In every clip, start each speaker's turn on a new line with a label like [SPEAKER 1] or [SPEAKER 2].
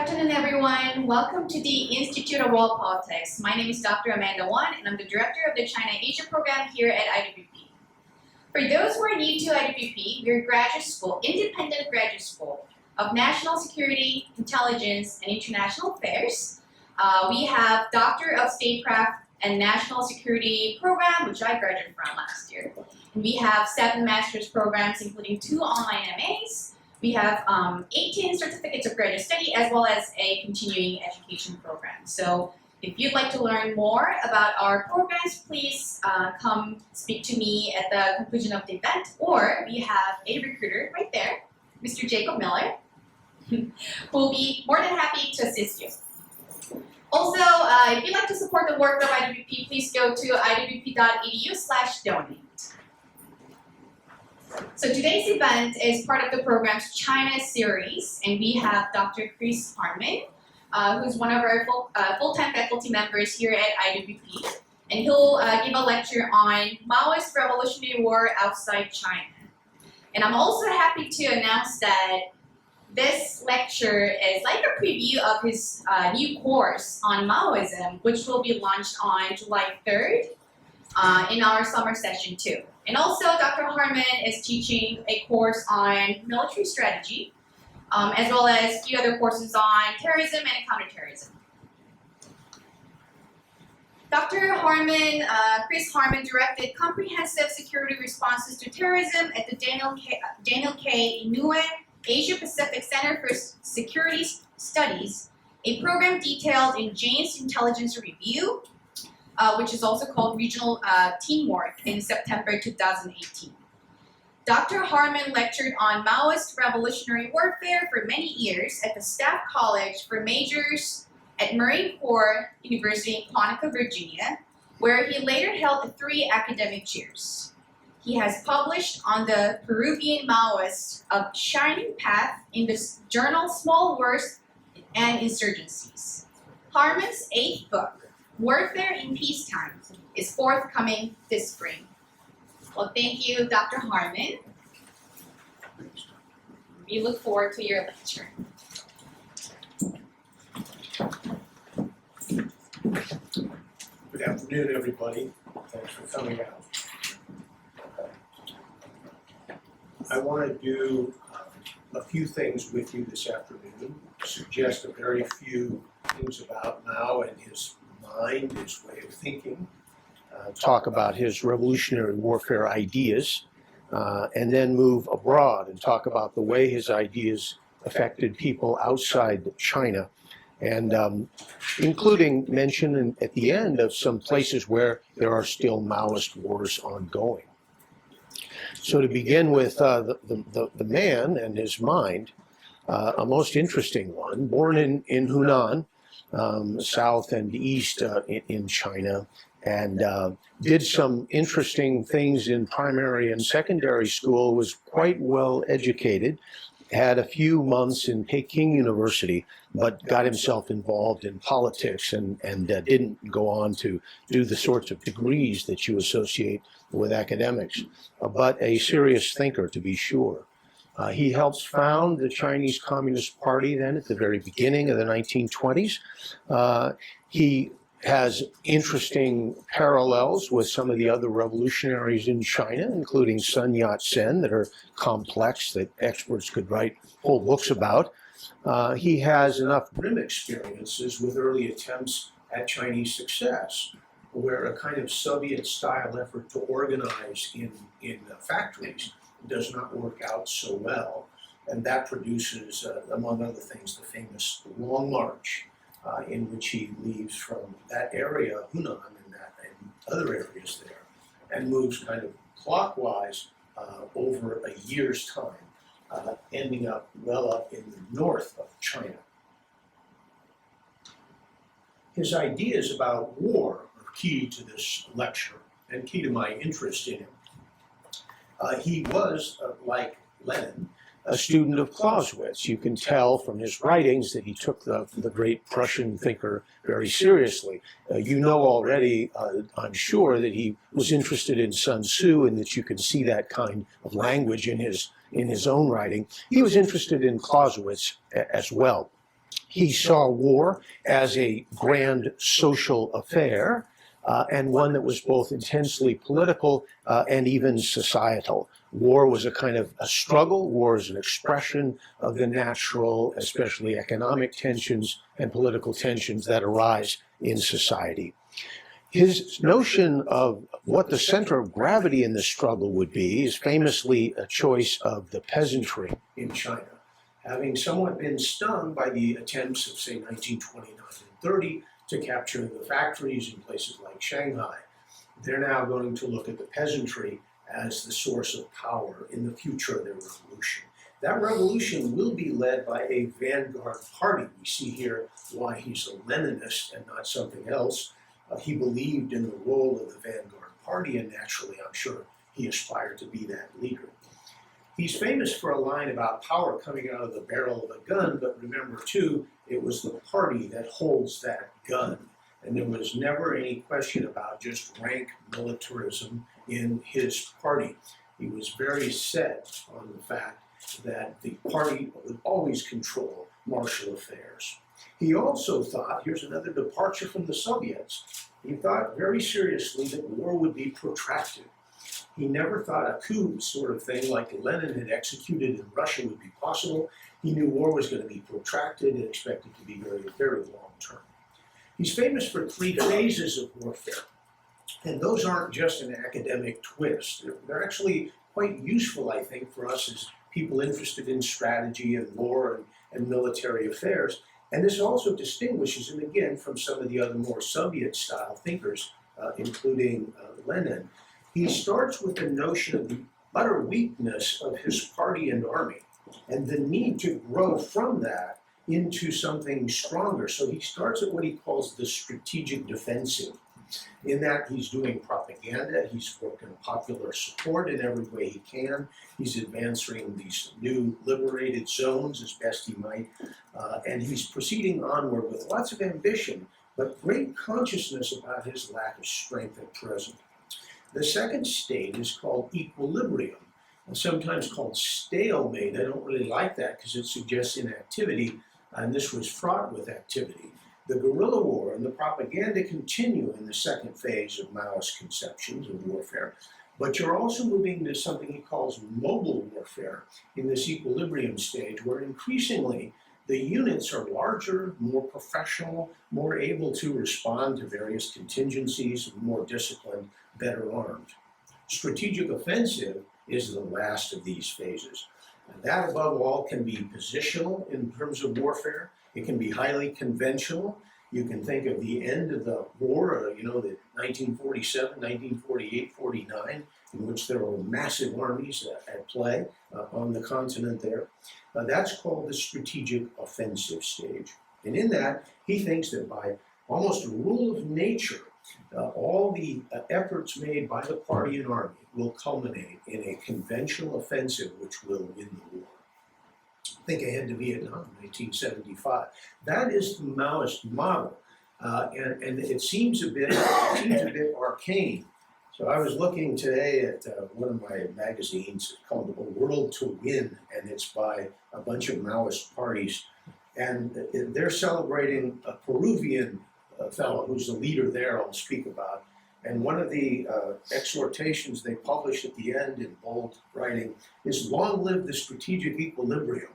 [SPEAKER 1] afternoon, everyone. Welcome to the Institute of World Politics. My name is Dr. Amanda Wan, and I'm the Director of the China-Asia program here at IWP. For those who are new to IWP, we're a graduate school, independent graduate school of National Security, Intelligence, and International Affairs. We have Doctor of Statecraft and National Security program, which I graduated from last year. And we have 7 master's programs, including 2 online MAs. We have 18 certificates of graduate study, as well as a continuing education program. So if you'd like to learn more about our programs, please come speak to me at the conclusion of the event, or we have a recruiter right there, Mr. Jacob Miller, who will be more than happy to assist you. Also, if you'd like to support the work of IWP, please go to iwp.edu/donate. So today's event is part of the program's China series, and we have Dr. Chris Harmon, who's one of our full-time faculty members here at IWP, and he'll give a lecture on Maoist Revolutionary War outside China. And I'm also happy to announce that this lecture is like a preview of his new course on Maoism, which will be launched on July 3rd in our summer session too. And also, Dr. Harmon is teaching a course on military strategy, as well as a few other courses on terrorism and counterterrorism. Dr. Harmon, Chris Harmon directed comprehensive security responses to terrorism at the Daniel K. Inouye Asia Pacific Center for Security Studies, a program detailed in Jane's Intelligence Review, which is also called Regional Teamwork, in September 2018. Dr. Harmon lectured on Maoist revolutionary warfare for many years at the Staff College for Majors at Marine Corps University in Quantico, Virginia, where he later held 3 academic chairs. He has published on the Peruvian Maoists of Shining Path in the journal Small Wars and Insurgencies. Harmon's 8th book, Warfare in Peacetime, is forthcoming this spring. Well, thank you, Dr. Harmon. We look forward to your lecture.
[SPEAKER 2] Good afternoon, everybody. Thanks for coming out. I want to do a few things with you this afternoon, suggest a very few things about Mao and his mind, his way of thinking, talk about his revolutionary warfare ideas, and then move abroad and talk about the way his ideas affected people outside China, and including mention at the end of some places where there are still Maoist wars ongoing. So to begin with the man and his mind, a most interesting one, born in Hunan, south and east in China, and did some interesting things in primary and secondary school, was quite well educated, had a few months in Peking University, but got himself involved in politics and didn't go on to do the sorts of degrees that you associate with academics, but a serious thinker, to be sure. He helps found the Chinese Communist Party then at the very beginning of the 1920s. He has interesting parallels with some of the other revolutionaries in China, including Sun Yat-sen, that are complex, that experts could write whole books about. He has enough grim experiences with early attempts at Chinese success, where a kind of Soviet-style effort to organize in factories does not work out so well, and that produces, among other things, the famous Long March, in which he leaves from that area, Hunan, and other areas there, and moves kind of clockwise over a year's time, ending up well up in the north of China. His ideas about war are key to this lecture and key to my interest in him. He was, like Lenin, a student of Clausewitz. You can tell from his writings that he took the great Prussian thinker very seriously. You know already, I'm sure, that he was interested in Sun Tzu, and that you can see that kind of language in his own writing. He was interested in Clausewitz as well. He saw war as a grand social affair, and one that was both intensely political and even societal. War was a kind of a struggle. War is an expression of the natural, especially economic tensions and political tensions that arise in society. His notion of what the center of gravity in the struggle would be is famously a choice of the peasantry in China. Having somewhat been stung by the attempts of, say, 1929 and 30 to capture the factories in places like Shanghai, they're now going to look at the peasantry as the source of power in the future of their revolution. That revolution will be led by a vanguard party. We see here why he's a Leninist and not something else. He believed in the role of the vanguard party, and naturally, I'm sure, he aspired to be that leader. He's famous for a line about power coming out of the barrel of a gun, but remember, too, it was the party that holds that gun. And there was never any question about just rank militarism in his party. He was very set on the fact that the party would always control martial affairs. He also thought, here's another departure from the Soviets, he thought very seriously that war would be protracted. He never thought a coup sort of thing like Lenin had executed in Russia would be possible. He knew war was going to be protracted and expected to be very, very long term. He's famous for 3 phases of warfare, and those aren't just an academic twist. They're actually quite useful, I think, for us as people interested in strategy and war and military affairs. And this also distinguishes him, again, from some of the other more Soviet-style thinkers, including Lenin. He starts with the notion of the utter weakness of his party and army, and the need to grow from that into something stronger. So he starts at what he calls the strategic defensive. In that, he's doing propaganda, he's working popular support in every way he can, he's advancing these new liberated zones as best he might, and he's proceeding onward with lots of ambition, but great consciousness about his lack of strength at present. The second state is called equilibrium, and sometimes called stalemate. I don't really like that because it suggests inactivity, and this was fraught with activity. The guerrilla war and the propaganda continue in the second phase of Maoist conceptions of warfare, but you're also moving to something he calls mobile warfare in this equilibrium stage, where increasingly the units are larger, more professional, more able to respond to various contingencies, more disciplined, better armed. Strategic offensive is the last of these phases. And that, above all, can be positional in terms of warfare. It can be highly conventional. You can think of the end of the war, the 1947, 1948, 49, in which there were massive armies at play on the continent there. That's called the strategic offensive stage. And in that, he thinks that by almost a rule of nature, all the efforts made by the party and army will culminate in a conventional offensive which will win the war. Think ahead to Vietnam, 1975. That is the Maoist model, and it seems a bit arcane. So I was looking today at one of my magazines called A World to Win, and it's by a bunch of Maoist parties, and they're celebrating a Peruvian fellow who's the leader there I'll speak about. And one of the exhortations they publish at the end in bold writing is, long live the strategic equilibrium.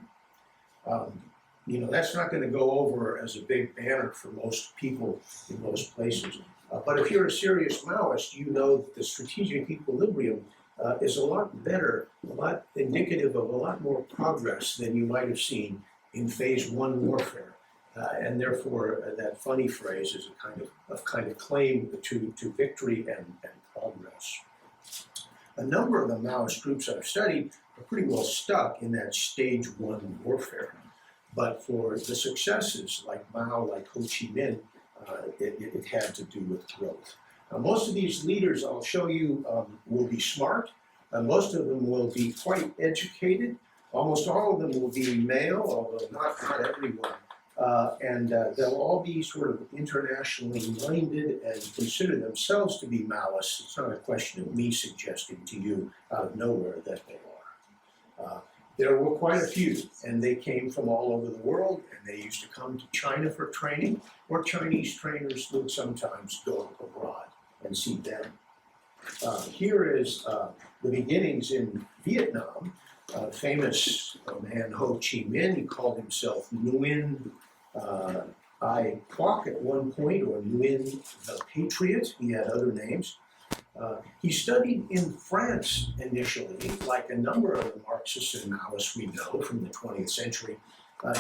[SPEAKER 2] That's not going to go over as a big banner for most people in most places. But if you're a serious Maoist, you know that the strategic equilibrium is a lot better, a lot indicative of a lot more progress than you might have seen in phase 1 warfare. And therefore, that funny phrase is a kind of claim to victory and progress. A number of the Maoist groups I've studied are pretty well stuck in that stage 1 warfare. But for the successes like Mao, like Ho Chi Minh, it had to do with growth. Now, most of these leaders I'll show you will be smart. Most of them will be quite educated. Almost all of them will be male, although not everyone. And they'll all be sort of internationally minded and consider themselves to be Maoists. It's not a question of me suggesting to you out of nowhere that they are. There were quite a few, and they came from all over the world, and they used to come to China for training, or Chinese trainers would sometimes go abroad and see them. Here is the beginnings in Vietnam. Famous man Ho Chi Minh, he called himself Nguyen Ai Quoc at one point, or Nguyen the Patriot. He had other names. He studied in France initially, like a number of the Marxists and Maoists we know from the 20th century.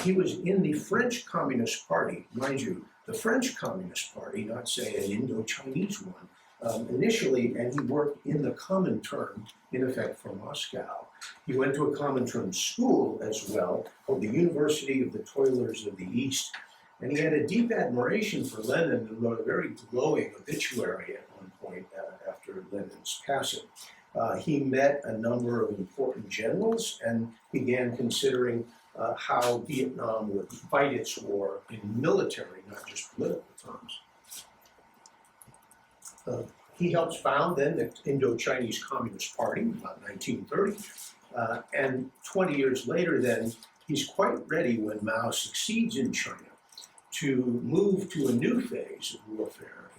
[SPEAKER 2] He was in the French Communist Party, mind you, the French Communist Party, not say an Indo-Chinese one, initially, and he worked in the Comintern, in effect, for Moscow. He went to a Comintern school as well, called the University of the Toilers of the East, and he had a deep admiration for Lenin and wrote a very glowing obituary at one point after Lenin's passing. He met a number of important generals and began considering how Vietnam would fight its war in military, not just political terms. He helps found then the Indo-Chinese Communist Party in about 1930, and 20 years later then, he's quite ready when Mao succeeds in China to move to a new phase of warfare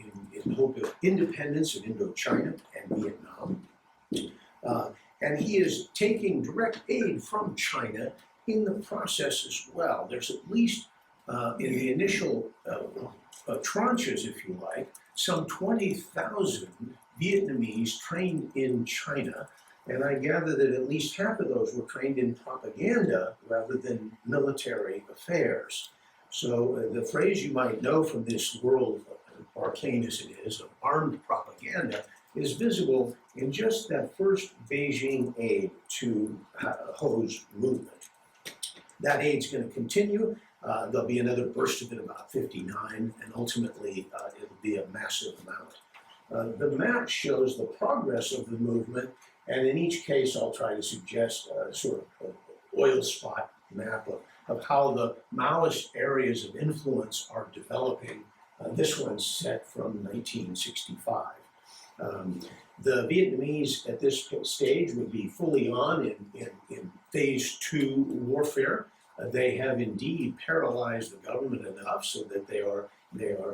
[SPEAKER 2] in hope of independence in Indochina and Vietnam. And he is taking direct aid from China in the process as well. There's at least, in the initial tranches, if you like, some 20,000 Vietnamese trained in China, and I gather that at least half of those were trained in propaganda rather than military affairs. So the phrase you might know from this world, arcane as it is, of armed propaganda, is visible in just that first Beijing aid to Ho's movement. That aid's going to continue. There'll be another burst of it about 59, and ultimately it'll be a massive amount. The map shows the progress of the movement, and in each case I'll try to suggest a sort of oil spot map of how the Maoist areas of influence are developing. This one's set from 1965. The Vietnamese at this stage would be fully on in phase 2 warfare. They have indeed paralyzed the government enough so that they are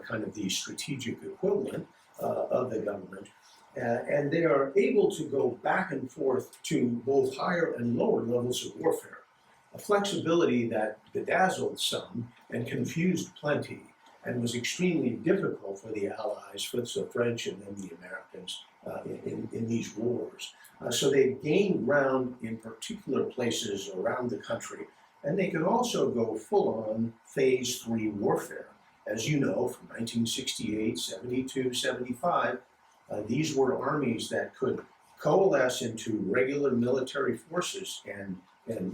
[SPEAKER 2] kind of the strategic equivalent of the government. And they are able to go back and forth to both higher and lower levels of warfare. A flexibility that bedazzled some and confused plenty, and was extremely difficult for the Allies, for the French and then the Americans in these wars. So they gained ground in particular places around the country, and they could also go full-on phase 3 warfare. As you know, from 1968, 72, 75, these were armies that could coalesce into regular military forces and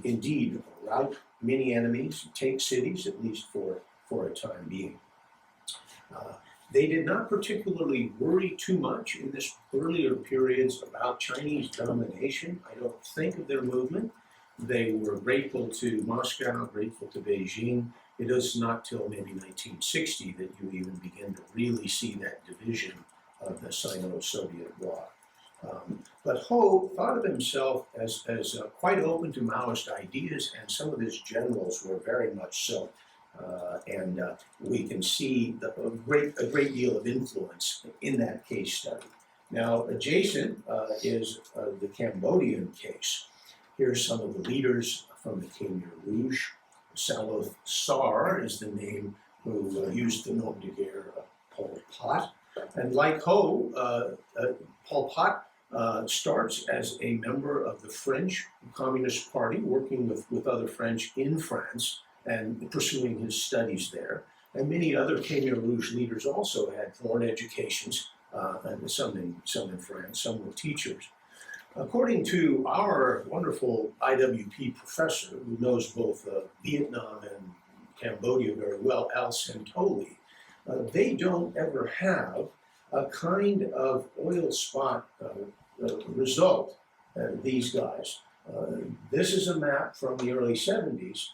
[SPEAKER 2] indeed rout many enemies, take cities, at least for a time being. They did not particularly worry too much in this earlier periods about Chinese domination. I don't think of their movement. They were grateful to Moscow, grateful to Beijing. It is not till maybe 1960 that you even begin to really see that division of the Sino-Soviet bloc. But Ho thought of himself as quite open to Maoist ideas, and some of his generals were very much so. And we can see a great deal of influence in that case study. Now, adjacent is the Cambodian case. Here's some of the leaders from the Khmer Rouge. Saloth Sar is the name who used the nom de guerre Pol Pot. And like Ho, Pol Pot starts as a member of the French Communist Party, working with other French in France and pursuing his studies there. And many other Khmer Rouge leaders also had foreign educations, and some in France, some were teachers. According to our wonderful IWP professor, who knows both Vietnam and Cambodia very well, Al Santoli, they don't ever have a kind of oil spot result, these guys. This is a map from the early 70s.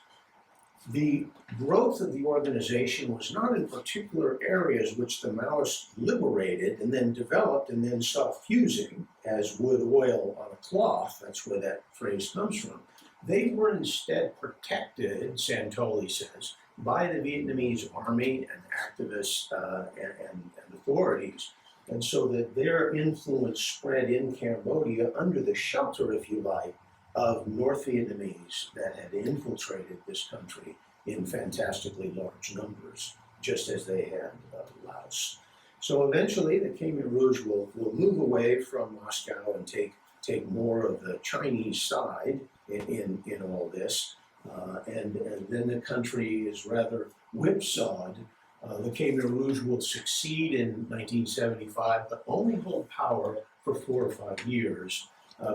[SPEAKER 2] The growth of the organization was not in particular areas which the Maoists liberated and then developed and then saw fusing as wood oil on a cloth. That's where that phrase comes from. They were instead protected, Santoli says, by the Vietnamese army and activists and authorities. And so that their influence spread in Cambodia under the shelter, if you like, of North Vietnamese that had infiltrated this country in fantastically large numbers, just as they had Laos. So eventually the Khmer Rouge will move away from Moscow and take more of the Chinese side in all this. And then the country is rather whipsawed. The Khmer Rouge will succeed in 1975, but only hold power for 4 or 5 years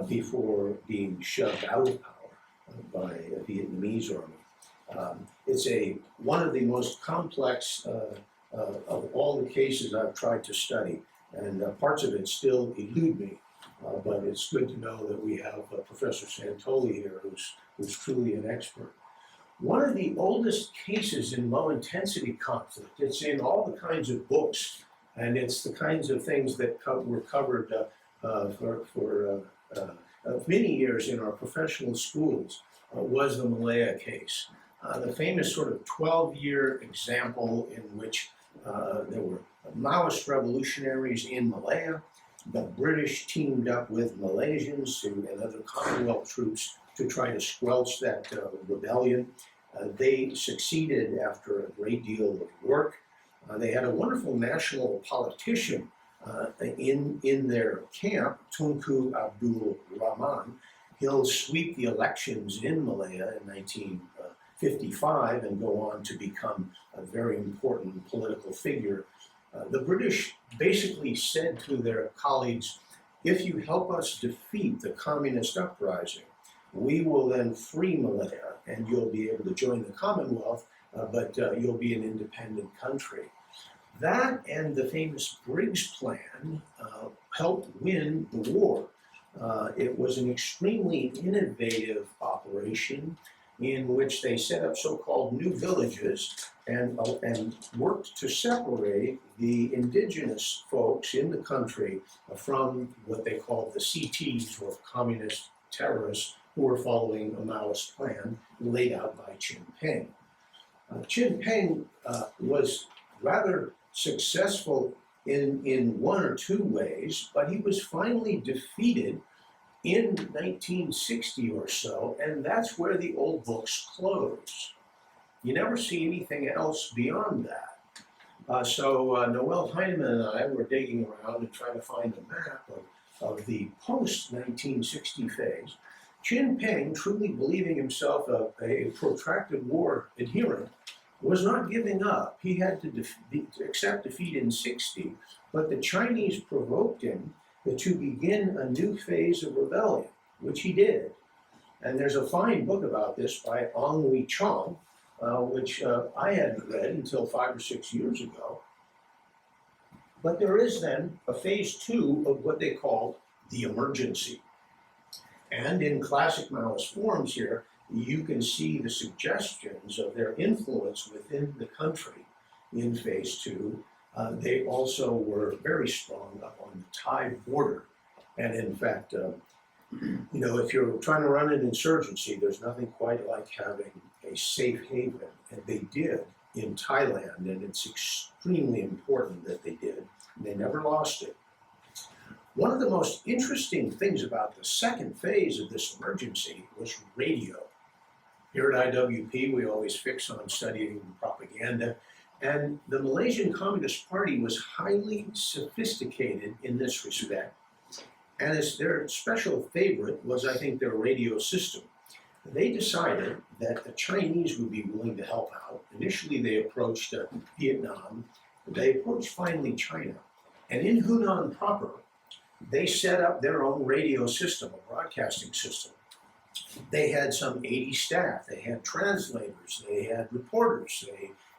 [SPEAKER 2] before being shoved out of power by a Vietnamese army. It's one of the most complex of all the cases I've tried to study, and parts of it still elude me. But it's good to know that we have Professor Santoli here, who's truly an expert. One of the oldest cases in low-intensity conflict, it's in all the kinds of books, and it's the kinds of things that were covered for many years in our professional schools, was the Malaya case. The famous sort of 12-year example in which there were Maoist revolutionaries in Malaya. The British teamed up with Malaysians and other Commonwealth troops to try to squelch that rebellion. They succeeded after a great deal of work. They had a wonderful national politician in their camp, Tunku Abdul Rahman. He'll sweep the elections in Malaya in 1955 and go on to become a very important political figure. The British basically said to their colleagues, if you help us defeat the communist uprising, we will then free Malaya and you'll be able to join the Commonwealth, but you'll be an independent country. That and the famous Briggs Plan helped win the war. It was an extremely innovative operation in which they set up so-called new villages and worked to separate the indigenous folks in the country from what they called the CTs, or communist terrorists, who were following a Maoist plan laid out by Chin Peng. Chin Peng was rather successful in 1 or 2 ways, but he was finally defeated in 1960 or so, and that's where the old books close. You never see anything else beyond that. So Noel Heinemann and I were digging around and trying to find a map of the post-1960 phase. Chin Peng, truly believing himself a protracted war adherent, was not giving up. He had to accept defeat in 60, but the Chinese provoked him to begin a new phase of rebellion, which he did. And there's a fine book about this by Ong Wee Chong, which I hadn't read until 5 or 6 years ago. But there is then a phase 2 of what they called the emergency. And in classic Maoist forms here, you can see the suggestions of their influence within the country in phase 2. They also were very strong up on the Thai border. And in fact, if you're trying to run an insurgency, there's nothing quite like having a safe haven. And they did in Thailand, and it's extremely important that they did. They never lost it. One of the most interesting things about the second phase of this emergency was radio. Here at IWP, we always fix on studying propaganda. And the Malaysian Communist Party was highly sophisticated in this respect. And as their special favorite was, I think, their radio system. They decided that the Chinese would be willing to help out. Initially, they approached Vietnam. They approached finally China. And in Hunan proper, they set up their own radio system, a broadcasting system. They had some 80 staff. They had translators. They had reporters.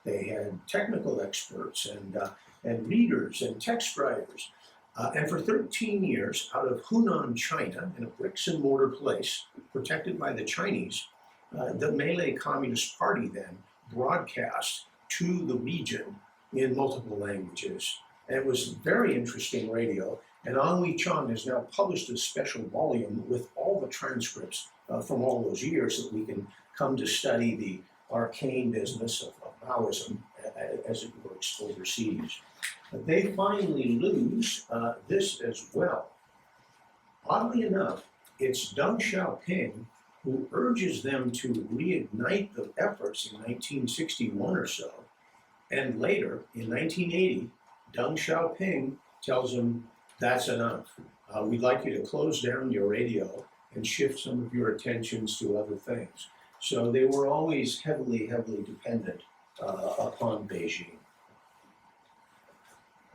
[SPEAKER 2] They had technical experts and readers and text writers. And for 13 years, out of Hunan, China, in a bricks and mortar place protected by the Chinese, the Malay Communist Party then broadcast to the region in multiple languages. And it was very interesting radio. And Ang Wee Chun has now published a special volume with all the transcripts from all those years that we can come to study the arcane business of Maoism as it works overseas. They finally lose this as well. Oddly enough, it's Deng Xiaoping who urges them to reignite the efforts in 1961 or so. And later, in 1980, Deng Xiaoping tells them, that's enough. We'd like you to close down your radio and shift some of your attentions to other things. So they were always heavily dependent upon Beijing.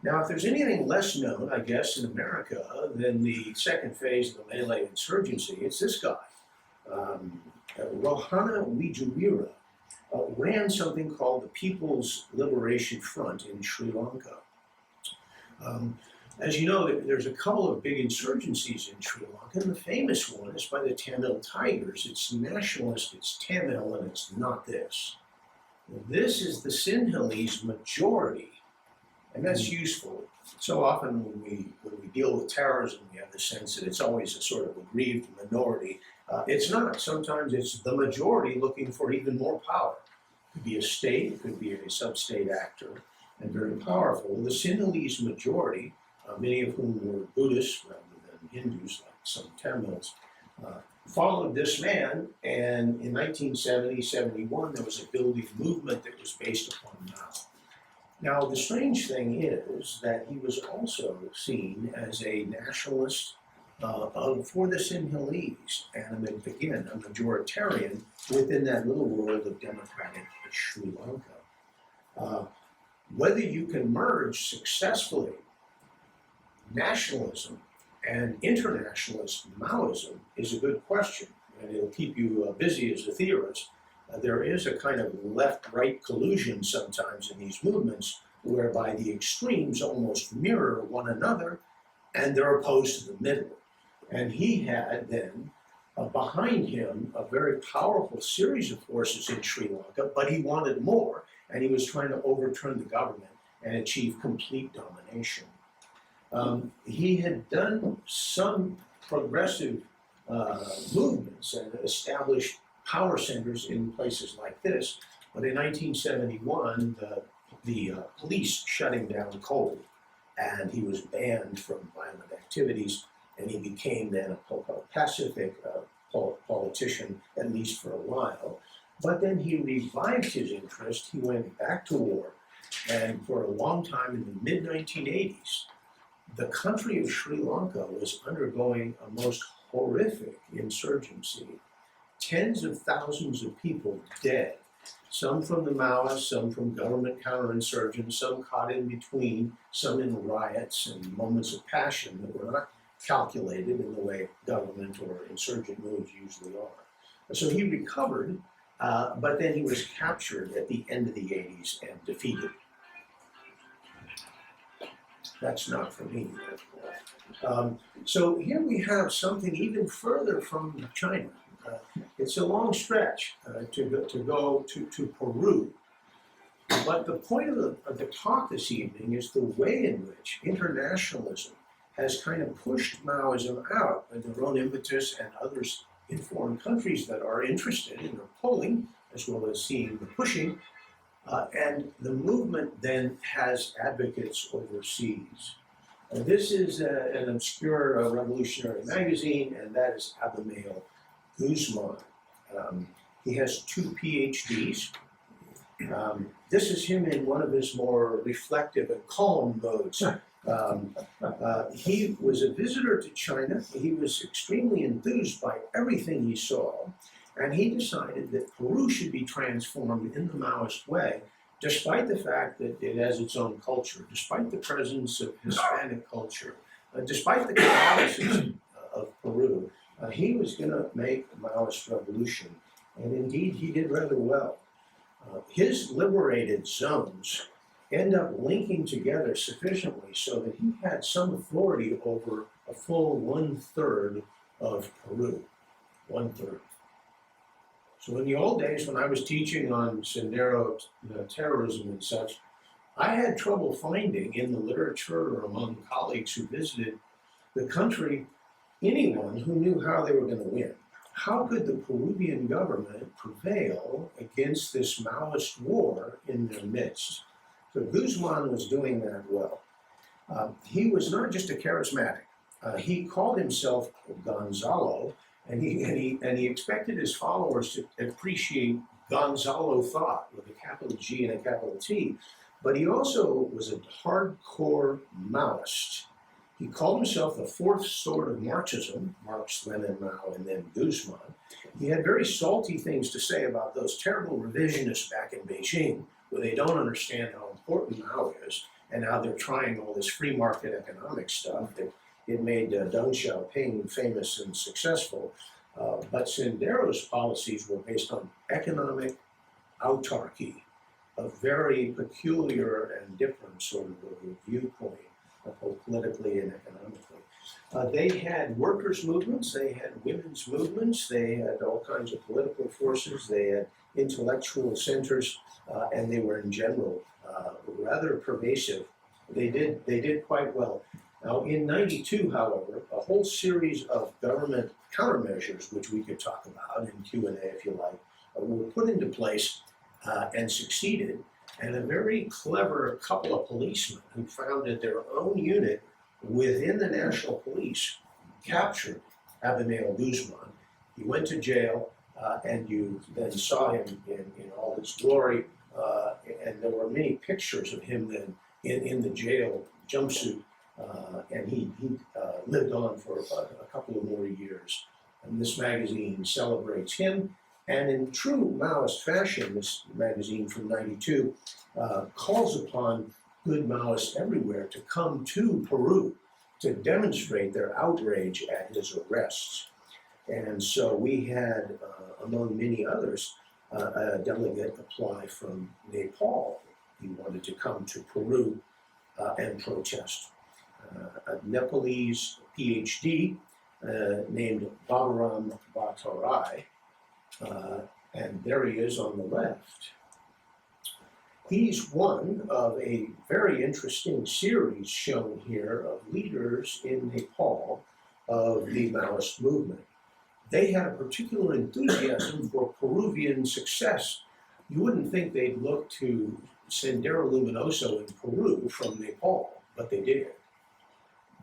[SPEAKER 2] Now, if there's anything less known, I guess, in America than the second phase of the Malay insurgency, it's this guy. Rohana Wijewira ran something called the People's Liberation Front in Sri Lanka. As you know, there's a couple of big insurgencies in Sri Lanka, and the famous one is by the Tamil Tigers. It's nationalist, it's Tamil, and it's not this. This is the Sinhalese majority, and that's useful. So often when we deal with terrorism, we have the sense that it's always a sort of aggrieved minority. It's not. Sometimes it's the majority looking for even more power. It could be a state, it could be a sub-state actor, and very powerful. The Sinhalese majority, many of whom were Buddhists rather than Hindus, like some Tamils, followed this man, and in 1970-71 there was a building movement that was based upon Mao. Now the strange thing is that he was also seen as a nationalist for the Sinhalese, and again, a majoritarian within that little world of democratic Sri Lanka. Whether you can merge successfully nationalism and internationalist Maoism is a good question, and it'll keep you busy as a theorist. There is a kind of left-right collusion sometimes in these movements whereby the extremes almost mirror one another and they're opposed to the middle. And he had then behind him a very powerful series of forces in Sri Lanka, but he wanted more, and he was trying to overturn the government and achieve complete domination. He had done some progressive movements and established power centers in places like this, but in 1971, the police shut him down cold, and he was banned from violent activities, and he became then a pacific politician, at least for a while. But then he revived his interest. He went back to war, and for a long time in the mid-1980s, the country of Sri Lanka was undergoing a most horrific insurgency. Tens of thousands of people dead, some from the Maoists, some from government counterinsurgents, some caught in between, some in riots and moments of passion that were not calculated in the way government or insurgent moves usually are. So he recovered, but then he was captured at the end of the 80s and defeated. That's not for me. So here we have something even further from China. It's a long stretch to go to Peru. But the point of the talk this evening is the way in which internationalism has kind of pushed Maoism out by their own impetus and others in foreign countries that are interested in the pulling as well as seeing the pushing. And the movement then has advocates overseas. This is an obscure revolutionary magazine, and that is Abimael Guzman. He has 2 PhDs. This is him in one of his more reflective and calm modes. He was a visitor to China. He was extremely enthused by everything he saw, and he decided that Peru should be transformed in the Maoist way, despite the fact that it has its own culture, despite the presence of Hispanic culture, despite the Catholicism of Peru. He was going to make a Maoist revolution, and indeed he did rather well. His liberated zones end up linking together sufficiently so that he had some authority over a full 1/3 of Peru. 1/3. So in the old days, when I was teaching on Sendero terrorism and such, I had trouble finding in the literature or among colleagues who visited the country anyone who knew how they were going to win. How could the Peruvian government prevail against this Maoist war in their midst? So Guzman was doing that well. He was not just a charismatic. He called himself Gonzalo, and he expected his followers to appreciate Gonzalo thought with a capital G and a capital T. But he also was a hardcore Maoist. He called himself the fourth sword of Marxism, Marx, Lenin, Mao, and then Guzman. He had very salty things to say about those terrible revisionists back in Beijing, where they don't understand how important Mao is and how they're trying all this free market economic stuff. It made Deng Xiaoping famous and successful. But Sendero's policies were based on economic autarky, a very peculiar and different sort of a viewpoint, both politically and economically. They had workers' movements, they had women's movements, they had all kinds of political forces, they had intellectual centers, and they were in general rather pervasive. They did quite well. Now, in '92, however, a whole series of government countermeasures, which we could talk about in Q&A if you like, were put into place and succeeded. And a very clever couple of policemen who founded their own unit within the National Police captured Abimael Guzman. He went to jail, and you then saw him in all his glory. And there were many pictures of him then in the jail jumpsuit. And he lived on for a couple of more years. And this magazine celebrates him. And in true Maoist fashion, this magazine from '92 calls upon good Maoists everywhere to come to Peru to demonstrate their outrage at his arrests. And so we had, among many others, a delegate apply from Nepal. He wanted to come to Peru and protest. A Nepalese PhD named Balaram Bhattarai, and there he is on the left. He's one of a very interesting series shown here of leaders in Nepal of the Maoist movement. They had a particular enthusiasm for Peruvian success. You wouldn't think they'd look to Sendero Luminoso in Peru from Nepal, but they did.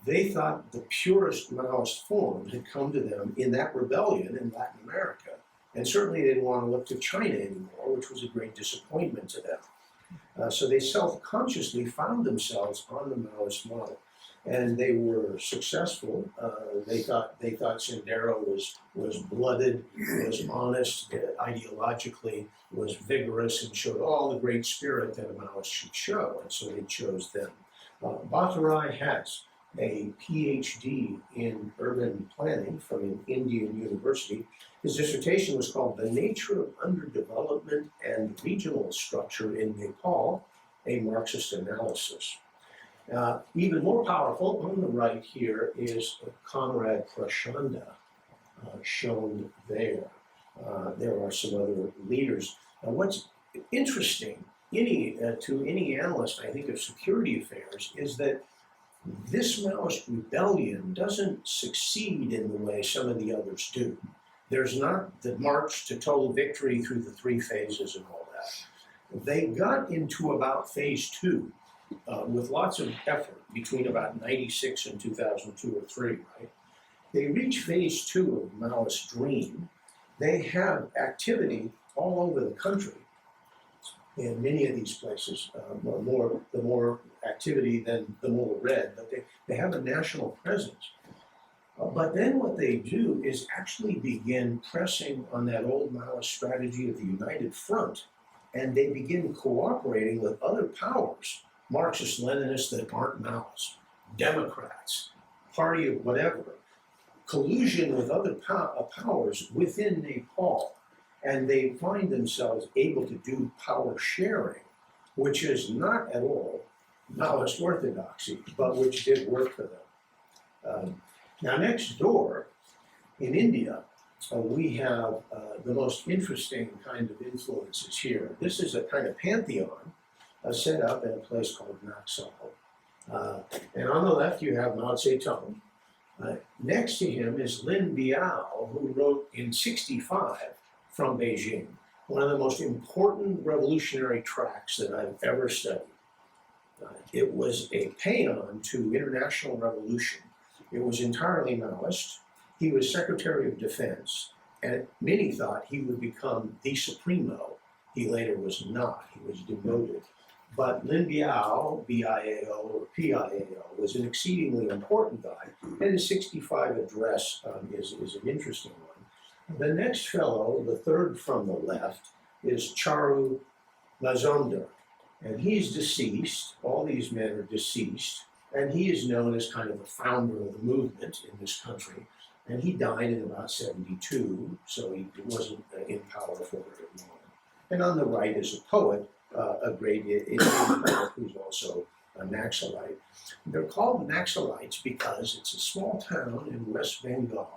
[SPEAKER 2] They thought the purest Maoist form had come to them in that rebellion in Latin America. And certainly they didn't want to look to China anymore, which was a great disappointment to them. So they self-consciously found themselves on the Maoist model. And they were successful. They thought Sendero was blooded, was honest, ideologically was vigorous, and showed all the great spirit that a Maoist should show. And so they chose them. Bhattarai has a PhD in urban planning from an Indian university. His dissertation was called The Nature of Underdevelopment and Regional Structure in Nepal, a Marxist Analysis. Even more powerful, on the right here is Conrad Prashanda, shown there. There are some other leaders. Now, what's interesting to any analyst, I think, of security affairs is that this Maoist rebellion doesn't succeed in the way some of the others do. There's not the march to total victory through the three phases and all that. They got into about phase 2 with lots of effort between about '96 and 2002 or 3, right? They reach phase 2 of Maoist dream. They have activity all over the country in many of these places. The more activity, then the more red, but they have a national presence. But then what they do is actually begin pressing on that old Maoist strategy of the united front, and they begin cooperating with other powers, Marxist-Leninists that aren't Maoists, Democrats, party of whatever, collusion with other powers within Nepal, and they find themselves able to do power sharing, which is not at all Maoist orthodoxy, but which did work for them. Now, next door in India, we have the most interesting kind of influences here. This is a kind of pantheon set up in a place called Naxal. And on the left you have Mao Zedong. Next to him is Lin Biao, who wrote in '65 from Beijing, one of the most important revolutionary tracts that I've ever studied. It was a paean to international revolution. It was entirely Maoist. He was Secretary of Defense, and many thought he would become the Supremo. He later was not. He was demoted. But Lin Biao, B-I-A-O or P-I-A-O, was an exceedingly important guy, and his '65 address is an interesting one. The next fellow, the third from the left, is Charu Mazumdar, and he's deceased. All these men are deceased, and he is known as kind of the founder of the movement in this country. And he died in about '72, so he wasn't in power for very long. And on the right is a poet, a great Indian poet who's also a Naxalite. They're called Naxalites because it's a small town in West Bengal,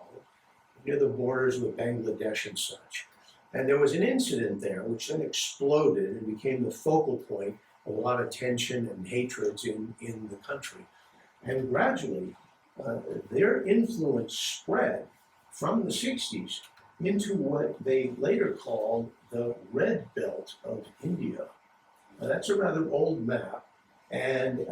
[SPEAKER 2] near the borders with Bangladesh and such. And there was an incident there which then exploded and became the focal point of a lot of tension and hatreds in the country. And gradually, their influence spread from the '60s into what they later called the Red Belt of India. That's a rather old map, and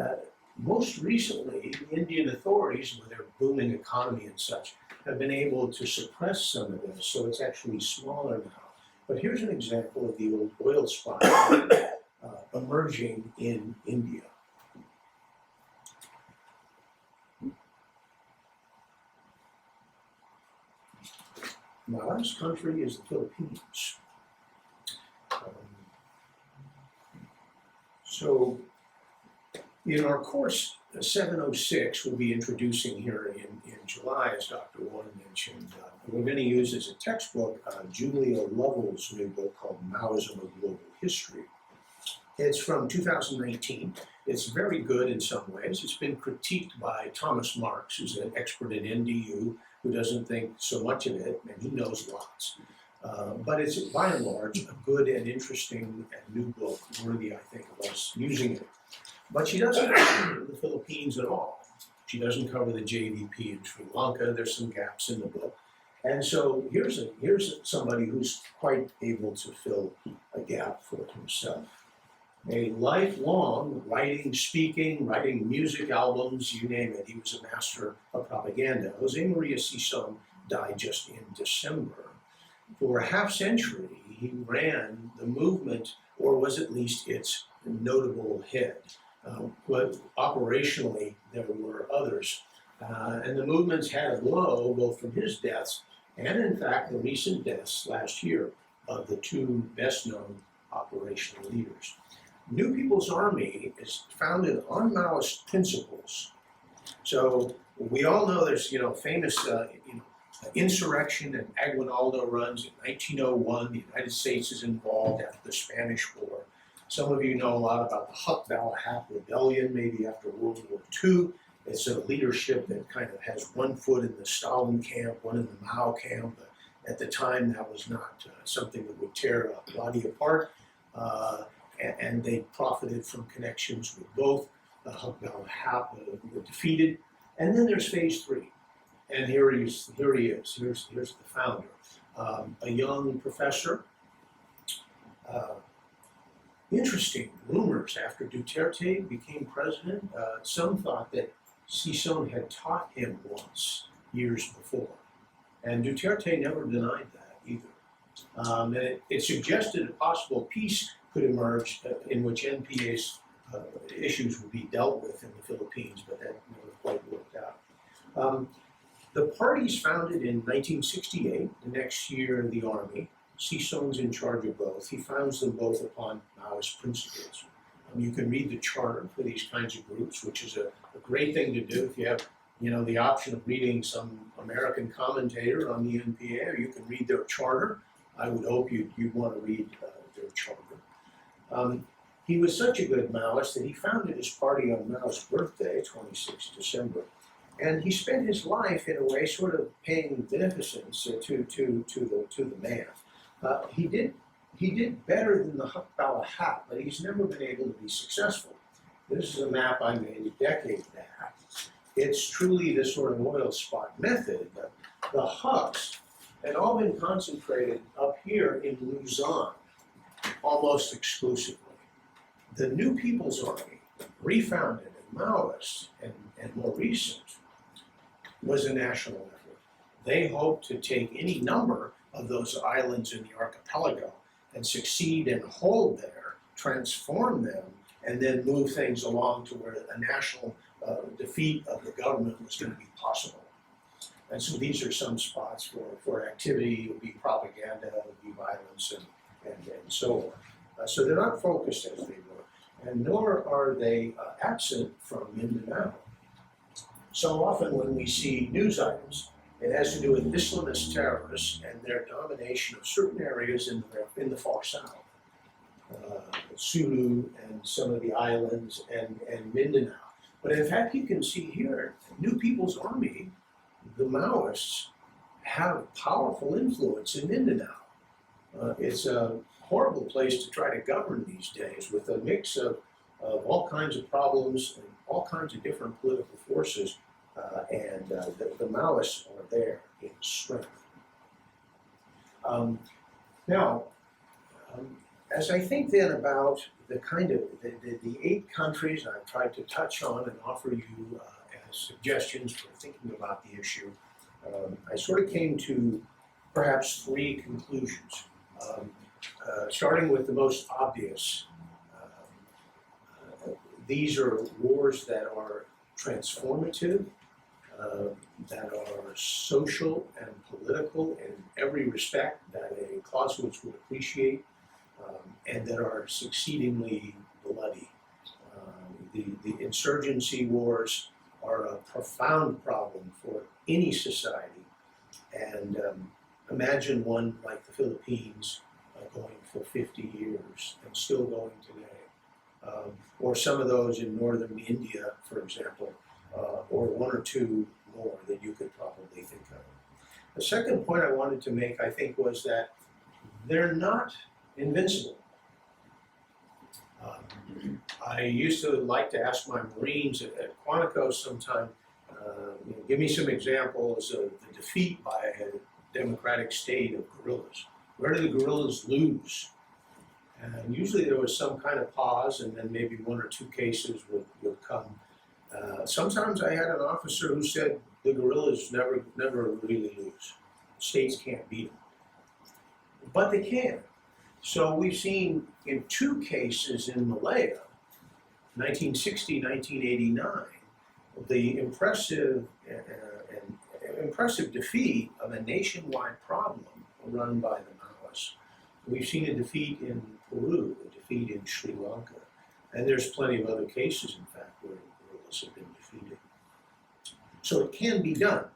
[SPEAKER 2] most recently, the Indian authorities, with their booming economy and such, have been able to suppress some of this, so it's actually smaller now. But here's an example of the old oil spot emerging in India. Maoist country is the Philippines. So in our course 706, we'll be introducing here in July, as Dr. Warren mentioned. We're going to use as a textbook Julia Lovell's new book called Maoism, A Global History. It's from 2019. It's very good in some ways. It's been critiqued by Thomas Marks, who's an expert in NDU, who doesn't think so much of it, and he knows lots. But it's, by and large, a good and interesting and new book, worthy, I think, of us using it. But she doesn't cover the Philippines at all. She doesn't cover the JVP in Sri Lanka. There's some gaps in the book. And so here's somebody who's quite able to fill a gap for himself. A lifelong writing, speaking, writing music albums, you name it. He was a master of propaganda. Jose Maria Sison died just in December. For a half century, he ran the movement, or was at least its notable head. But operationally, there were others. And the movement's had a blow, both from his deaths and, in fact, the recent deaths last year of the two best-known operational leaders. New People's Army is founded on Maoist principles. So we all know there's, famous, insurrection and Aguinaldo runs in 1901. The United States is involved after the Spanish War. Some of you know a lot about the Huck Ballahap Rebellion, maybe after World War II. It's a leadership that kind of has one foot in the Stalin camp, one in the Mao camp. At the time, that was not something that would tear a body apart. And they profited from connections with both. Huck Ballahap were defeated. And then there's phase 3. And here he is. Here's the founder. A young professor. Interesting rumors after Duterte became president. Some thought that Sison had taught him once, years before. And Duterte never denied that either. And it suggested a possible peace could emerge in which NPA's issues would be dealt with in the Philippines, but that never quite worked out. The party's founded in 1968, the next year the Army. Sison's in charge of both. He founds them both upon Maoist principles. You can read the charter for these kinds of groups, which is a great thing to do if you have the option of reading some American commentator on the NPA, or you can read their charter. I would hope you'd want to read their charter. He was such a good Maoist that he founded his party on Mao's birthday, 26 December. And he spent his life in a way sort of paying beneficence to the man. He did better than the Huck Bala Hat, but he's never been able to be successful. This is a map I made a decade back. It's truly this sort of oil spot method. The Hucks had all been concentrated up here in Luzon, almost exclusively. The New People's Army, refounded and Maoist and more recent, was a national effort. They hoped to take any number of those islands in the archipelago and succeed and hold there, transform them, and then move things along to where a national defeat of the government was going to be possible. And so these are some spots for activity. It would be propaganda, it would be violence, and so on. So they're not focused as they were, and nor are they absent from Mindanao. So often when we see news items, it has to do with Islamist terrorists and their domination of certain areas in the far south. Sulu and some of the islands and Mindanao. But in fact, you can see here, New People's Army, the Maoists, have powerful influence in Mindanao. It's a horrible place to try to govern these days with a mix of all kinds of problems and all kinds of different political forces, and the Maoists are there in strength. As I think then about the kind of the 8 countries I've tried to touch on and offer you as suggestions for thinking about the issue, I sort of came to perhaps 3 conclusions. Starting with the most obvious, these are wars that are transformative, that are social and political in every respect that a Clausewitz would appreciate, and that are succeedingly bloody. The insurgency wars are a profound problem for any society, and imagine one like the Philippines going for 50 years and still going today, or some of those in northern India, for example, or 1 or 2 more that you could probably think of. The second point I wanted to make, I think, was that they're not invincible. I used to like to ask my Marines at Quantico sometime, give me some examples of the defeat by a democratic state of guerrillas. Where do the guerrillas lose? And usually there was some kind of pause, and then maybe 1 or 2 cases would come. Sometimes I had an officer who said the guerrillas never really lose. States can't beat them. But they can. So we've seen in 2 cases in Malaya, 1960, 1989, the impressive defeat of a nationwide problem run by the Maoists. We've seen a defeat in Peru, a defeat in Sri Lanka, and there's plenty of other cases, in fact, where guerrillas have been defeated. So it can be done,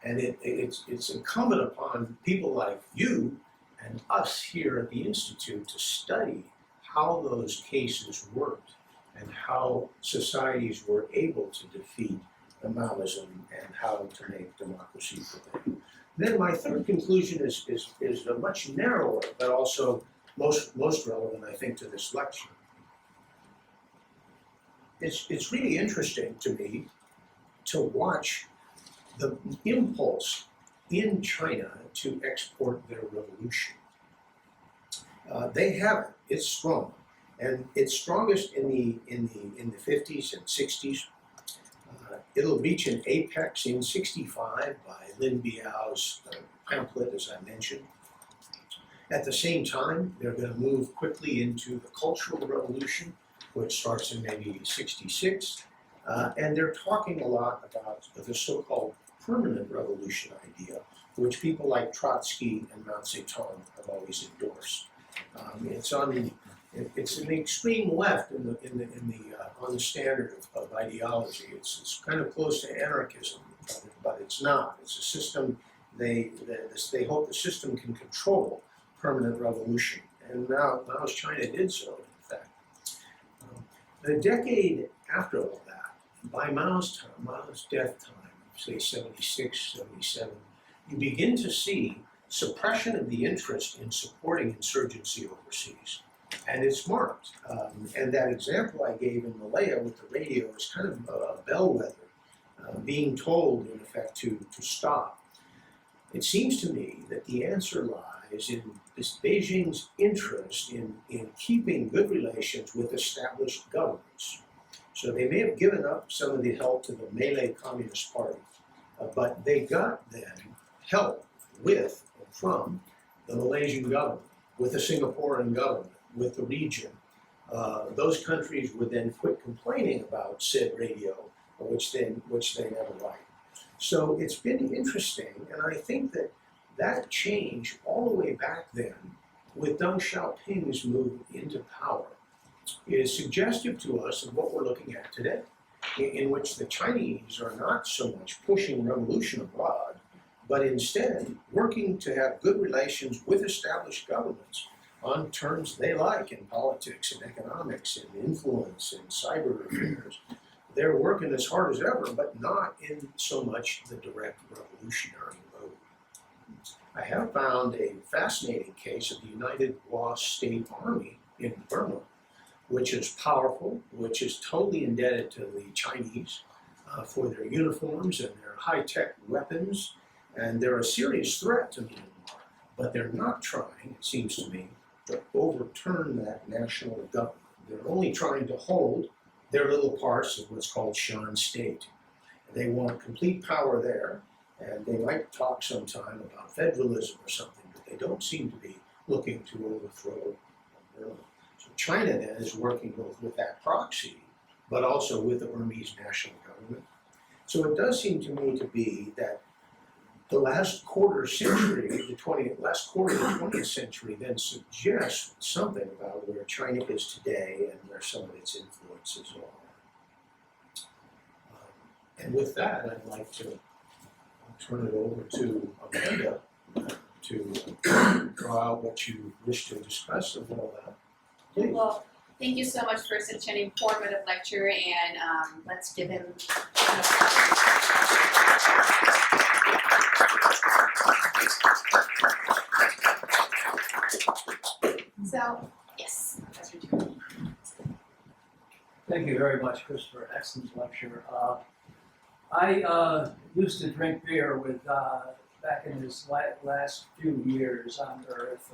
[SPEAKER 2] and it's incumbent upon people like you and us here at the Institute to study how those cases worked and how societies were able to defeat the Maoism and how to make democracy prevail. Then my third conclusion is a much narrower, but also most relevant, I think, to this lecture. It's really interesting to me to watch the impulse in China to export their revolution. They have it. It's strong, and it's strongest in the 50s and 60s. It'll reach an apex in 65 by Lin Biao's pamphlet, as I mentioned. At the same time, they're going to move quickly into the Cultural Revolution, which starts in maybe 66, and they're talking a lot about the so-called permanent revolution idea, which people like Trotsky and Mao Zedong have always endorsed. It's an extreme left on the standard of ideology. It's kind of close to anarchism, but it's not. It's a system they hope the system can control permanent revolution, and Mao's China did so. In fact, the decade after all that, by Mao's death time, say 76, 77, you begin to see suppression of the interest in supporting insurgency overseas. And it's marked. And that example I gave in Malaya with the radio is kind of a bellwether, being told, in effect, to stop. It seems to me that the answer lies in this Beijing's interest in keeping good relations with established governments. So they may have given up some of the help to the Malay Communist Party, but they got then help with and from the Malaysian government, with the Singaporean government, with the region. Those countries would then quit complaining about said radio, which they never liked. So it's been interesting, and I think that change all the way back then, with Deng Xiaoping's move into power, is suggestive to us of what we're looking at today, in which the Chinese are not so much pushing revolution abroad, but instead working to have good relations with established governments on terms they like in politics and economics and influence and cyber affairs. They're working as hard as ever, but not in so much the direct revolutionary mode. I have found a fascinating case of the United Wa State Army in Burma, which is powerful, which is totally indebted to the Chinese for their uniforms and their high-tech weapons, and they're a serious threat to Myanmar, but they're not trying, it seems to me, to overturn that national government. They're only trying to hold their little parts of what's called Shan State. They want complete power there, and they might talk sometime about federalism or something, but they don't seem to be looking to overthrow Burma. So China then is working both with that proxy, but also with the Burmese national government. So it does seem to me to be that the last quarter century, last quarter of the 20th century then suggests something about where China is today and where some of its influences are. And with that, I'd like to turn it over to Amanda to draw out what you wish to discuss of all that. Please.
[SPEAKER 1] Well, thank you so much for such an informative lecture, and let's give him an applause. So, yes, that's what you're doing.
[SPEAKER 3] Thank you very much, Christopher. Excellent lecture. I used to drink beer with, back in his last few years on Earth,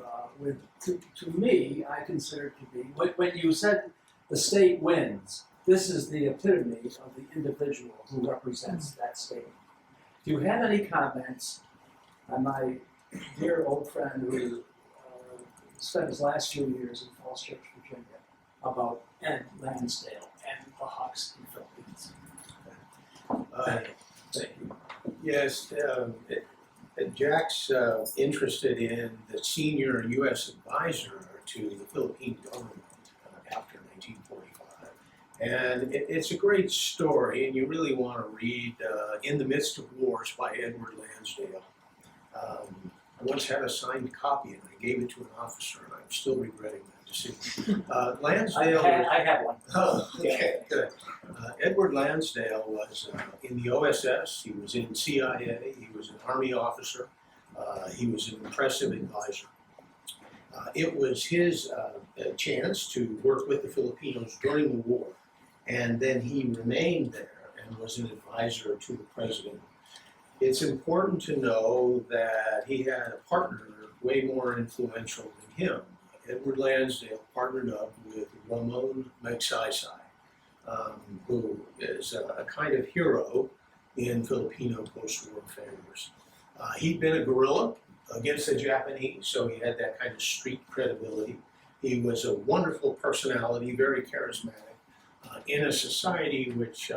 [SPEAKER 3] to me, I consider it to be, when you said the state wins, this is the epitome of the individual who represents that state. Do you have any comments on my dear old friend who spent his last few years in Falls Church, Virginia, about Ed Lansdale and the Hawks in the Philippines? Thank you.
[SPEAKER 2] Yes, Jack's interested in the senior U.S. advisor to the Philippine government after 1945. And it's a great story, and you really want to read In the Midst of Wars by Edward Lansdale. I once had a signed copy, and I gave it to an officer, and I'm still regretting that decision. Lansdale.
[SPEAKER 3] I have one.
[SPEAKER 2] Oh, okay, good. Edward Lansdale was in the OSS, he was in CIA, he was an Army officer, he was an impressive advisor. It was his chance to work with the Filipinos during the war, and then he remained there and was an advisor to the president. It's important to know that he had a partner way more influential than him. Edward Lansdale partnered up with Ramon Magsaysay, who is a kind of hero in Filipino post-war affairs. He'd been a guerrilla against the Japanese, so he had that kind of street credibility. He was a wonderful personality, very charismatic, in a society which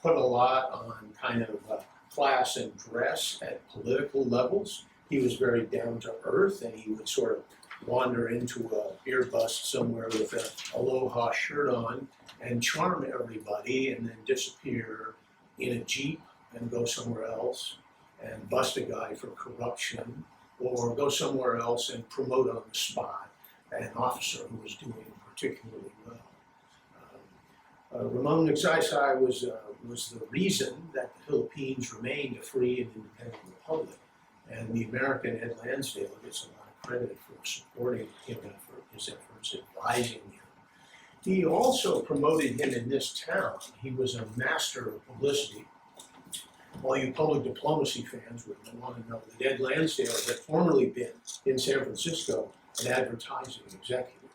[SPEAKER 2] put a lot on kind of class and dress at political levels. He was very down to earth, and he would sort of wander into a beer bust somewhere with an aloha shirt on and charm everybody, and then disappear in a Jeep and go somewhere else and bust a guy for corruption, or go somewhere else and promote on the spot an officer who was doing particularly well. Ramon Magsaysay was the reason that the Philippines remained a free and independent republic, and the American Ed Lansdale gets a lot of credit for supporting him and for his efforts, advising him. He also promoted him in this town. He was a master of publicity. All you public diplomacy fans would want to know that Ed Lansdale had formerly been in San Francisco an advertising executive,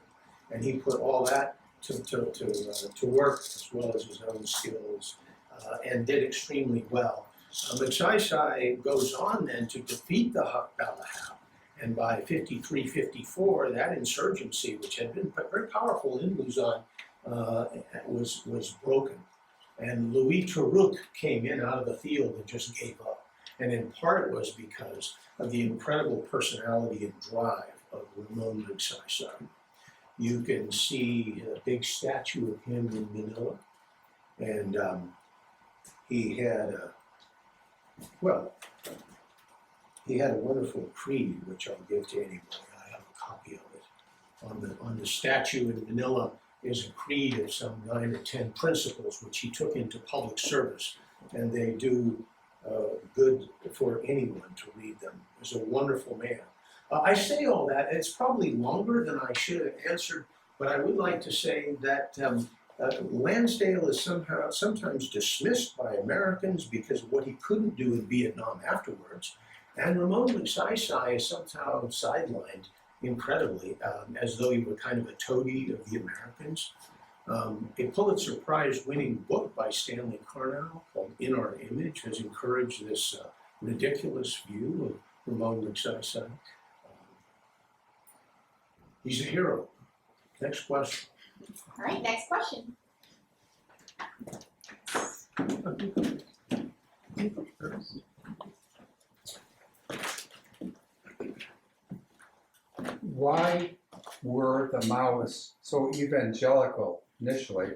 [SPEAKER 2] and he put all that to work as well as his own skills, and did extremely well. Magsaysay goes on then to defeat the Hak Balahap, and by 53-54, that insurgency, which had been very powerful in Luzon, was broken. And Louis Turuk came in out of the field and just gave up. And in part it was because of the incredible personality and drive of Ramon Magsaysay. You can see a big statue of him in Manila. And he had a wonderful creed, which I'll give to anybody. I have a copy of it. On the statue in Manila is a creed of some 9 or 10 principles which he took into public service, and they do good for anyone to read them. He's a wonderful man. I say all that, and it's probably longer than I should have answered, but I would like to say that Lansdale is sometimes dismissed by Americans because of what he couldn't do in Vietnam afterwards, and Ramon Magsaysay is somehow sidelined incredibly, as though he were kind of a toady of the Americans. A Pulitzer Prize winning book by Stanley Carnell called In Our Image has encouraged this ridiculous view of Ramon Magsaysay. He's a hero. Next question.
[SPEAKER 1] All right, next question.
[SPEAKER 4] Why were the Maoists so evangelical initially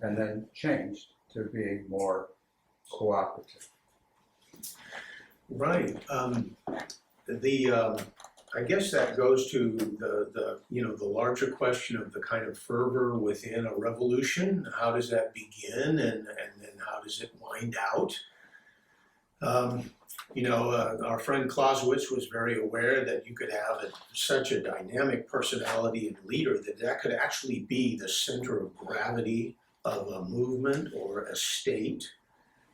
[SPEAKER 4] and then changed to being more cooperative?
[SPEAKER 2] Right. I guess that goes to the larger question of the kind of fervor within a revolution. How does that begin, and then how does it wind out? Our friend Clausewitz was very aware that you could have such a dynamic personality and leader that could actually be the center of gravity of a movement or a state.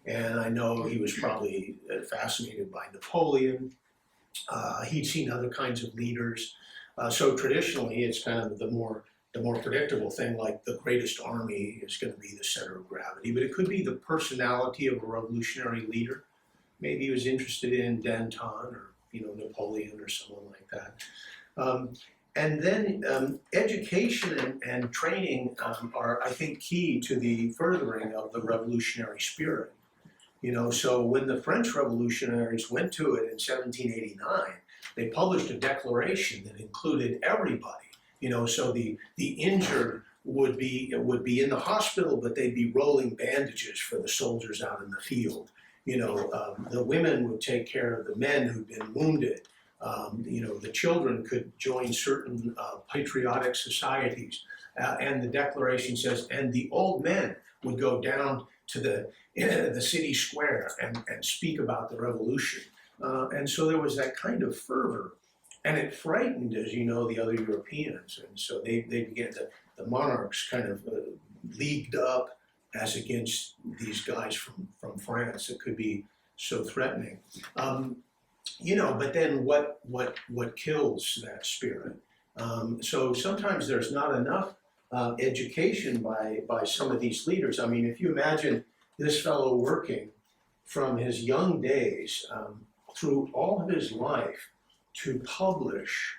[SPEAKER 2] And I know he was probably fascinated by Napoleon. He'd seen other kinds of leaders. So traditionally, it's kind of the more predictable thing, like the greatest army is going to be the center of gravity. But it could be the personality of a revolutionary leader. Maybe he was interested in Danton or Napoleon or someone like that. And then education and training are, I think, key to the furthering of the revolutionary spirit. So when the French revolutionaries went to it in 1789, they published a declaration that included everybody. So the injured would be in the hospital, but they'd be rolling bandages for the soldiers out in the field. The women would take care of the men who'd been wounded. The children could join certain patriotic societies. And the declaration says, and the old men would go down to the city square and speak about the revolution. And so there was that kind of fervor. And it frightened, as you know, the other Europeans. And so they began the monarchs kind of leagued up as against these guys from France that could be so threatening. But then what kills that spirit? So sometimes there's not enough education by some of these leaders. I mean, if you imagine this fellow working from his young days through all of his life to publish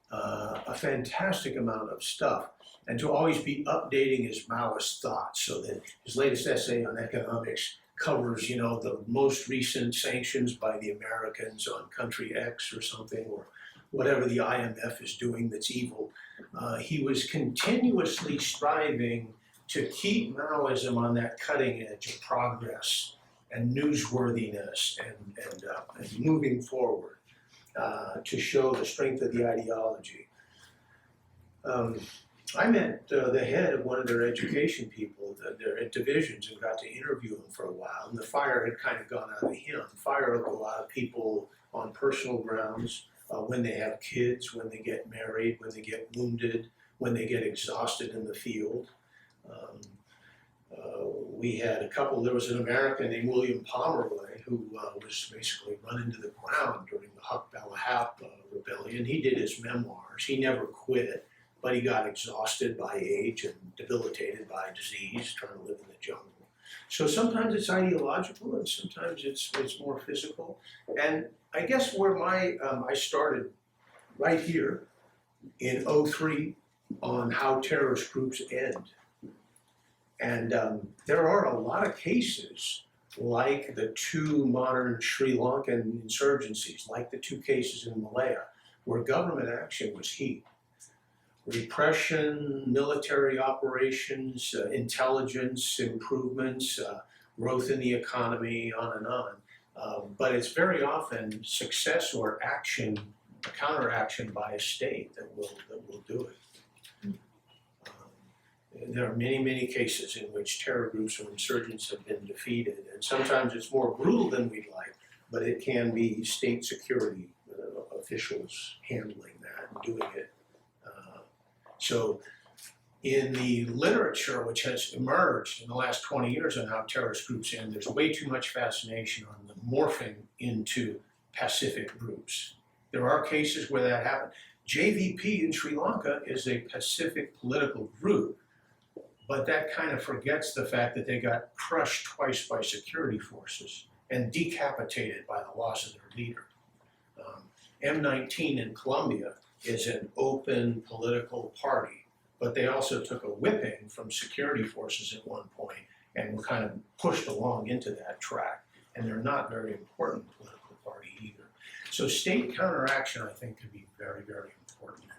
[SPEAKER 2] a fantastic amount of stuff, and to always be updating his Maoist thoughts, so that his latest essay on economics covers, the most recent sanctions by the Americans on country X or something, or whatever the IMF is doing that's evil. He was continuously striving to keep Maoism on that cutting edge of progress and newsworthiness and moving forward to show the strength of the ideology. I met the head of one of their education people, their divisions, and got to interview him for a while. And the fire had kind of gone out of him. Fire will go out of people on personal grounds, when they have kids, when they get married, when they get wounded, when they get exhausted in the field. We had a couple, there was an American named William Pomeroy who was basically run into the ground during the Huck Ballahap rebellion. He did his memoirs. He never quit, but he got exhausted by age and debilitated by disease, trying to live in the jungle. So sometimes it's ideological and sometimes it's more physical. And I guess where I started right here in '03 on how terrorist groups end. And there are a lot of cases like the two modern Sri Lankan insurgencies, like the two cases in Malaya, where government action was key. Repression, military operations, intelligence improvements, growth in the economy, on and on. But it's very often success or action, counteraction by a state that will do it. There are many, many cases in which terror groups or insurgents have been defeated, and sometimes it's more brutal than we'd like, but it can be state security officials handling that and doing it. So in the literature which has emerged in the last 20 years on how terrorist groups end, there's way too much fascination on the morphing into pacific groups. There are cases where that happened. JVP in Sri Lanka is a pacific political group, but that kind of forgets the fact that they got crushed twice by security forces and decapitated by the loss of their leader. M19 in Colombia is an open political party, but they also took a whipping from security forces at one point and were kind of pushed along into that track. And they're not very important political party either. So state counteraction, I think, could be very, very important in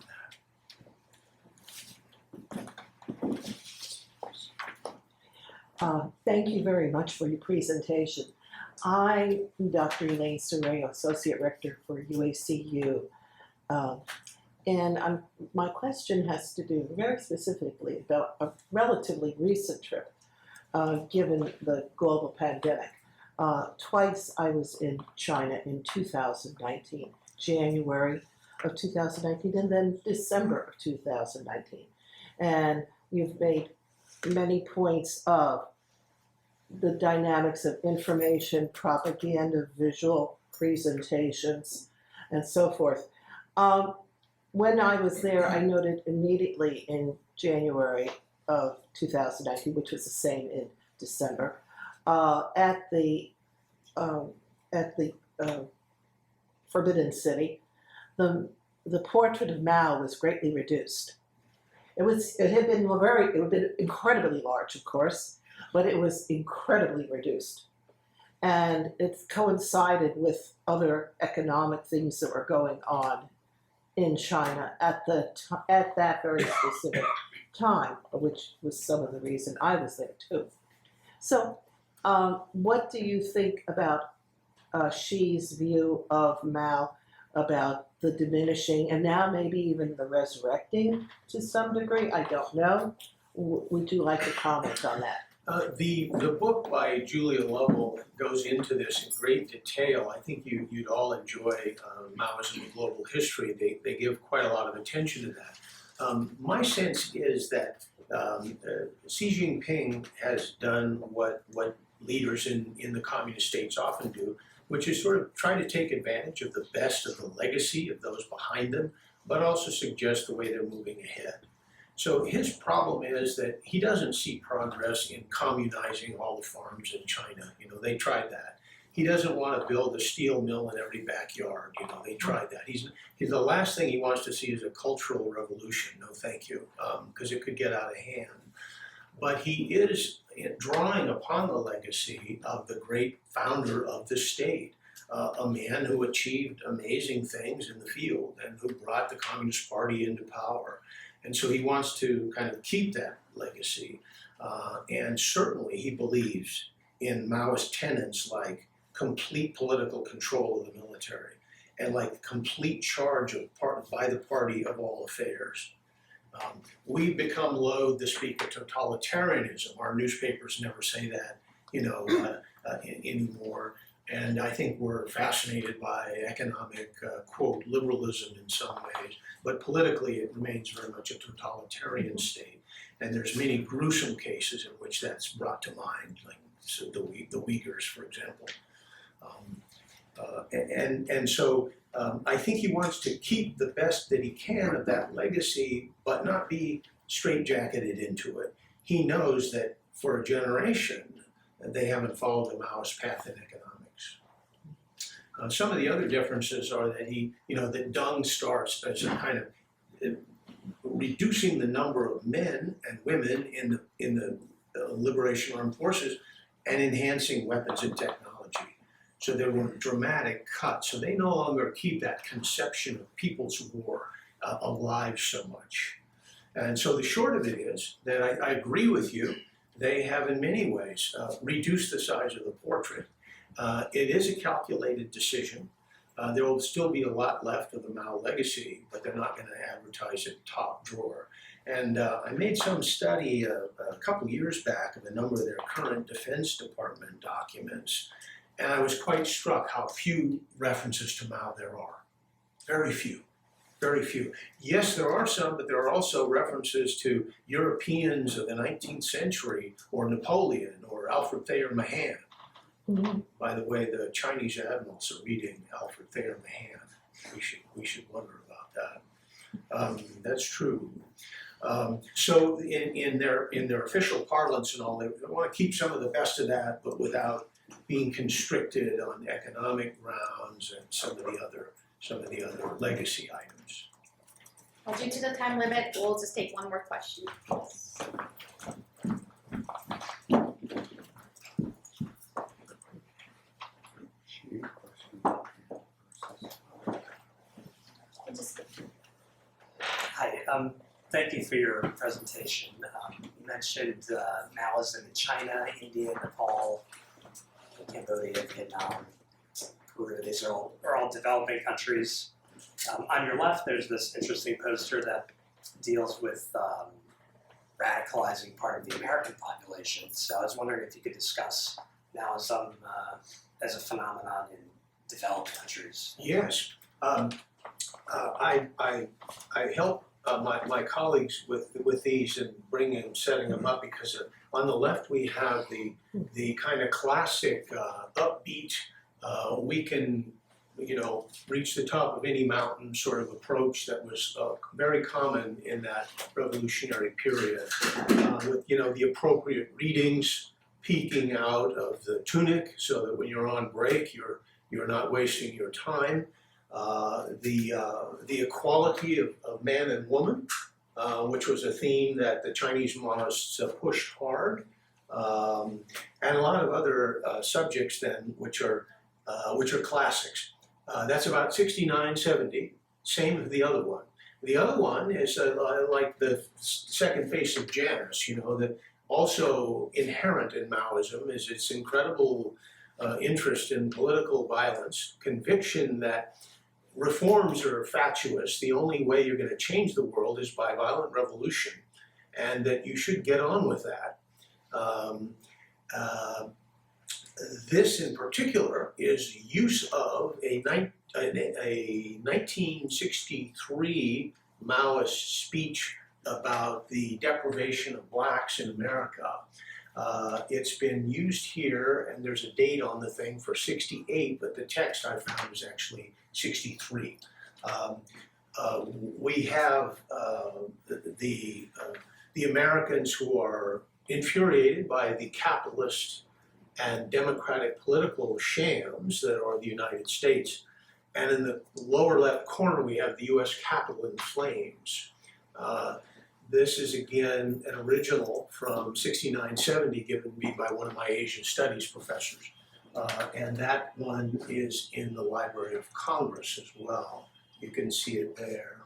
[SPEAKER 2] that.
[SPEAKER 5] Thank you very much for your presentation. I'm Dr. Elaine Serrao, Associate Rector for UACU. And my question has to do very specifically about a relatively recent trip, given the global pandemic. Twice I was in China in 2019, January of 2019, and then December of 2019. And you've made many points of the dynamics of information, propaganda, visual presentations, and so forth. When I was there, I noted immediately in January of 2019, which was the same in December, at the Forbidden City, the portrait of Mao was greatly reduced. It had been incredibly large, of course, but it was incredibly reduced. And it coincided with other economic things that were going on in China at that very specific time, which was some of the reason I was there too. So what do you think about Xi's view of Mao, about the diminishing and now maybe even the resurrecting to some degree? I don't know. Would you like to comment on that?
[SPEAKER 2] The book by Julia Lovell goes into this in great detail. I think you'd all enjoy Maoism and Global History. They give quite a lot of attention to that. My sense is that Xi Jinping has done what leaders in the communist states often do, which is sort of try to take advantage of the best of the legacy of those behind them, but also suggest the way they're moving ahead. So his problem is that he doesn't see progress in communizing all the farms in China. You know, they tried that. He doesn't want to build a steel mill in every backyard. You know, they tried that. He's the last thing he wants to see is a cultural revolution. No, thank you, because it could get out of hand. But he is drawing upon the legacy of the great founder of the state, a man who achieved amazing things in the field and who brought the Communist Party into power. And so he wants to kind of keep that legacy. And certainly he believes in Maoist tenets like complete political control of the military and like complete charge by the party of all affairs. We've become loath to speak of totalitarianism. Our newspapers never say that, anymore. And I think we're fascinated by economic, quote, liberalism in some ways, but politically it remains very much a totalitarian state. And there's many gruesome cases in which that's brought to mind, like the Uyghurs, for example. So I think he wants to keep the best that he can of that legacy, but not be straitjacketed into it. He knows that for a generation, they haven't followed the Maoist path in economics. Some of the other differences are that that Tung starts as a kind of reducing the number of men and women in the liberation armed forces and enhancing weapons and technology. So there were dramatic cuts. So they no longer keep that conception of people's war alive so much. And so the short of it is that I agree with you. They have in many ways reduced the size of the portrait. It is a calculated decision. There will still be a lot left of the Mao legacy, but they're not going to advertise it top drawer. And I made some study a couple years back of a number of their current Defense Department documents, and I was quite struck how few references to Mao there are. Very few. Very few. Yes, there are some, but there are also references to Europeans of the 19th century, or Napoleon, or Alfred Thayer Mahan.
[SPEAKER 5] Mm-hmm. By
[SPEAKER 2] the way, the Chinese admirals are reading Alfred Thayer Mahan. We should wonder about that. That's true. So in their official parlance and all, they want to keep some of the best of that, but without being constricted on economic grounds and some of the other legacy items.
[SPEAKER 1] Well, due to the time limit, we'll just take one more question.
[SPEAKER 6] Hi, thank you for your presentation. You mentioned Maoism in China, India, Nepal, Cambodia, Vietnam, Peru. These are all developing countries. On your left, there's this interesting poster that deals with radicalizing part of the American population. So I was wondering if you could discuss Maoism as a phenomenon in developed countries.
[SPEAKER 2] Yes. I help my colleagues with these and setting them up because on the left we have the kind of classic upbeat, we can reach the top of any mountain sort of approach that was very common in that revolutionary period, with the appropriate readings peeking out of the tunic so that when you're on break you're not wasting your time. The equality of man and woman, which was a theme that the Chinese Maoists pushed hard, and a lot of other subjects then, which are classics. That's about 69, 70. Same with the other one. The other one is like the second face of Janus. That also inherent in Maoism is its incredible interest in political violence, conviction that reforms are fatuous. The only way you're going to change the world is by violent revolution, and that you should get on with that. This in particular is use of a 1963 Maoist speech about the deprivation of blacks in America. It's been used here, and there's a date on the thing for 68, but the text I found is actually 63. We have the Americans who are infuriated by the capitalist and democratic political shams that are the United States. And in the lower left corner, we have the US Capitol in flames. This is again an original from 69-70 given me by one of my Asian studies professors. And that one is in the Library of Congress as well. You can see it there.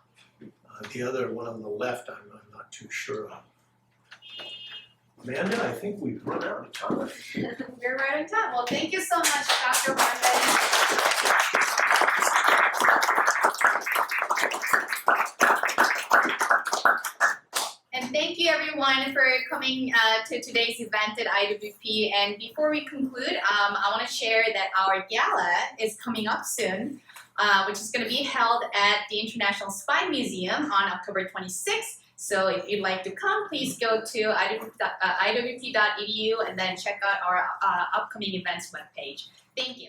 [SPEAKER 2] The other one on the left, I'm not too sure of. Amanda, I think we've run out of time.
[SPEAKER 1] We're right on time. Well, thank you so much, Dr. Harmon. everyone for coming to today's event at IWP. And before we conclude, I want to share that our gala is coming up soon, which is going to be held at the International Spy Museum on October 26th. So if you'd like to come, please go to iwp.edu and then check out our upcoming events webpage. Thank you.